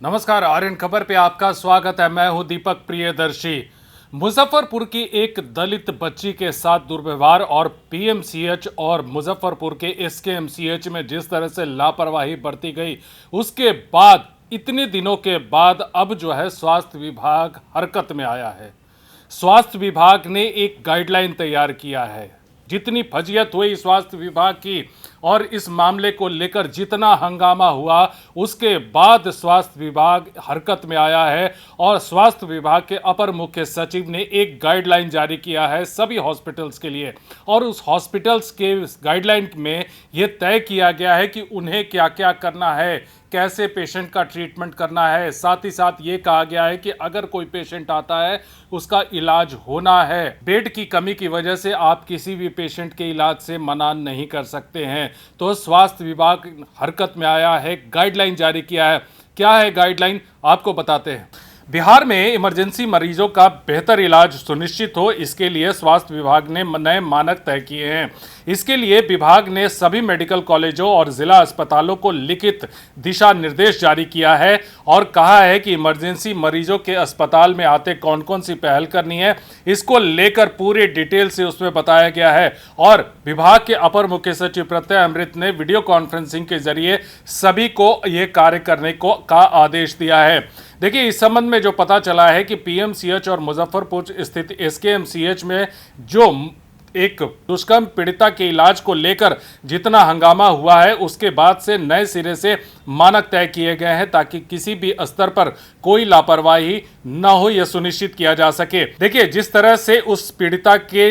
नमस्कार, आर्यन खबर पे आपका स्वागत है। मैं हूं दीपक प्रियदर्शी। मुजफ्फरपुर की एक दलित बच्ची के साथ दुर्व्यवहार और पीएमसीएच और मुजफ्फरपुर के एसकेएमसीएच में जिस तरह से लापरवाही बरती गई, उसके बाद इतने दिनों के बाद अब जो है स्वास्थ्य विभाग हरकत में आया है। स्वास्थ्य विभाग ने एक गाइडलाइन तैयार किया है। जितनी फजीयत हुई स्वास्थ्य विभाग की और इस मामले को लेकर जितना हंगामा हुआ, उसके बाद स्वास्थ्य विभाग हरकत में आया है और स्वास्थ्य विभाग के अपर मुख्य सचिव ने एक गाइडलाइन जारी किया है सभी हॉस्पिटल्स के लिए। और उस हॉस्पिटल्स के गाइडलाइन में यह तय किया गया है कि उन्हें क्या क्या करना है, कैसे पेशेंट का ट्रीटमेंट करना है। साथ ही साथ ये कहा गया है कि अगर कोई पेशेंट आता है, उसका इलाज होना है, बेड की कमी की वजह से आप किसी भी पेशेंट के इलाज से मना नहीं कर सकते हैं। तो स्वास्थ्य विभाग हरकत में आया है, गाइडलाइन जारी किया है। क्या है गाइडलाइन, आपको बताते हैं। बिहार में इमरजेंसी मरीजों का बेहतर इलाज सुनिश्चित हो, इसके लिए स्वास्थ्य विभाग ने नए मानक तय किए हैं। इसके लिए विभाग ने सभी मेडिकल कॉलेजों और जिला अस्पतालों को लिखित दिशा निर्देश जारी किया है और कहा है कि इमरजेंसी मरीजों के अस्पताल में आते कौन कौन सी पहल करनी है, इसको लेकर पूरी डिटेल से उसमें बताया गया है। और विभाग के अपर मुख्य सचिव प्रत्यय अमृत ने वीडियो कॉन्फ्रेंसिंग के जरिए सभी को यह कार्य करने का आदेश दिया है। देखिए, इस संबंध में जो पता चला है कि पीएमसीएच और मुजफ्फरपुर स्थित एसकेएमसीएच में जो एक दुष्कर्म पीड़िता के इलाज को लेकर जितना हंगामा हुआ है, उसके बाद से नए सिरे से मानक तय किए गए हैं ताकि किसी भी स्तर पर कोई लापरवाही न हो, यह सुनिश्चित किया जा सके। देखिए, जिस तरह से उस पीड़िता के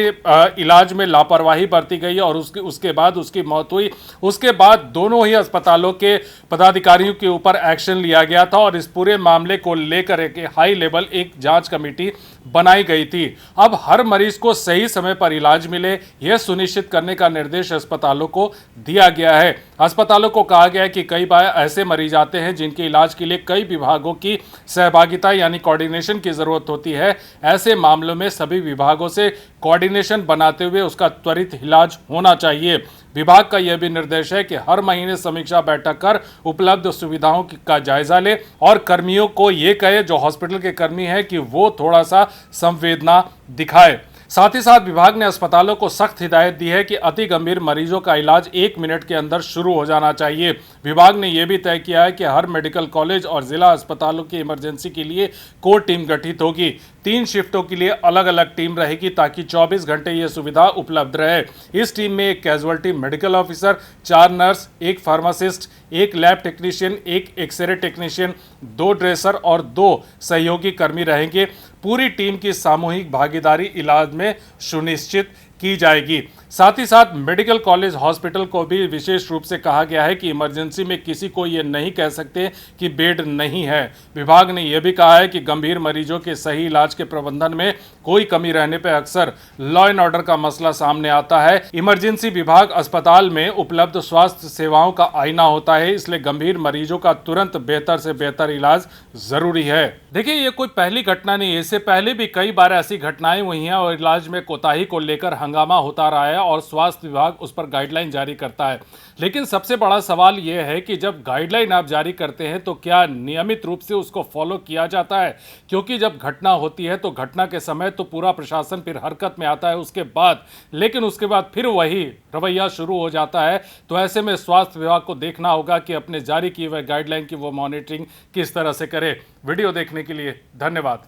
इलाज में लापरवाही बरती गई और उसके बाद उसकी मौत हुई, उसके बाद दोनों ही अस्पतालों के पदाधिकारियों के ऊपर एक्शन लिया गया था और इस पूरे मामले को लेकर एक हाई लेवल एक जांच कमेटी बनाई गई थी। अब हर मरीज को सही समय पर इलाज मिले, यह सुनिश्चित करने का निर्देश अस्पतालों को दिया गया है। अस्पतालों को कहा गया है कि कई बार ऐसे मरीज आते हैं जिनके इलाज के लिए कई विभागों की सहभागिता यानी कोऑर्डिनेशन की जरूरत होती है। ऐसे मामलों में सभी विभागों से कोऑर्डिनेशन बनाते हुए उसका त्वरित इलाज होना चाहिए। विभाग का यह भी निर्देश है कि हर महीने समीक्षा बैठक कर उपलब्ध सुविधाओं का जायजा ले और कर्मियों को यह कहे, जो हॉस्पिटल के कर्मी हैं, कि वो थोड़ा सा संवेदना दिखाए। साथ ही साथ विभाग ने अस्पतालों को सख्त हिदायत दी है कि अति गंभीर मरीजों का इलाज 1 मिनट के अंदर शुरू हो जाना चाहिए। विभाग ने यह भी तय किया है कि हर मेडिकल कॉलेज और जिला अस्पतालों की इमरजेंसी के लिए कोर टीम गठित होगी। 3 शिफ्टों के लिए अलग अलग टीम रहेगी ताकि 24 घंटे यह सुविधा उपलब्ध रहे। इस टीम में एक casualty medical officer, 4 nurse, 1 pharmacist, 1 lab technician, 1 x ray technician, 2 dresser और 2 सहयोगी कर्मी रहेंगे। पूरी टीम की सामूहिक भागीदारी इलाज में सुनिश्चित की जाएगी। साथ ही साथ मेडिकल कॉलेज हॉस्पिटल को भी विशेष रूप से कहा गया है कि इमरजेंसी में किसी को ये नहीं कह सकते कि बेड नहीं है। विभाग ने यह भी कहा है कि गंभीर मरीजों के सही इलाज के प्रबंधन में कोई कमी रहने पर अक्सर लॉ एंड ऑर्डर का मसला सामने आता है। इमरजेंसी विभाग अस्पताल में उपलब्ध स्वास्थ्य सेवाओं का आईना होता है, इसलिए गंभीर मरीजों का तुरंत बेहतर से बेहतर इलाज जरूरी है। देखिए, ये कोई पहली घटना नहीं है, इससे पहले भी कई बार ऐसी घटनाएं हुई हैं और इलाज में कोताही को लेकर हंगामा होता रहा है और स्वास्थ्य विभाग उस पर गाइडलाइन जारी करता है। लेकिन सबसे बड़ा सवाल यह है कि जब गाइडलाइन आप जारी करते हैं तो क्या नियमित रूप से उसको फॉलो किया जाता है? क्योंकि जब घटना होती है तो घटना के समय तो पूरा प्रशासन फिर हरकत में आता है उसके बाद, लेकिन उसके बाद फिर वही रवैया शुरू हो जाता है। तो ऐसे में स्वास्थ्य विभाग को देखना होगा कि अपने जारी किए हुए गाइडलाइन की वो मॉनिटरिंग किस तरह से करे। वीडियो देखने के लिए धन्यवाद।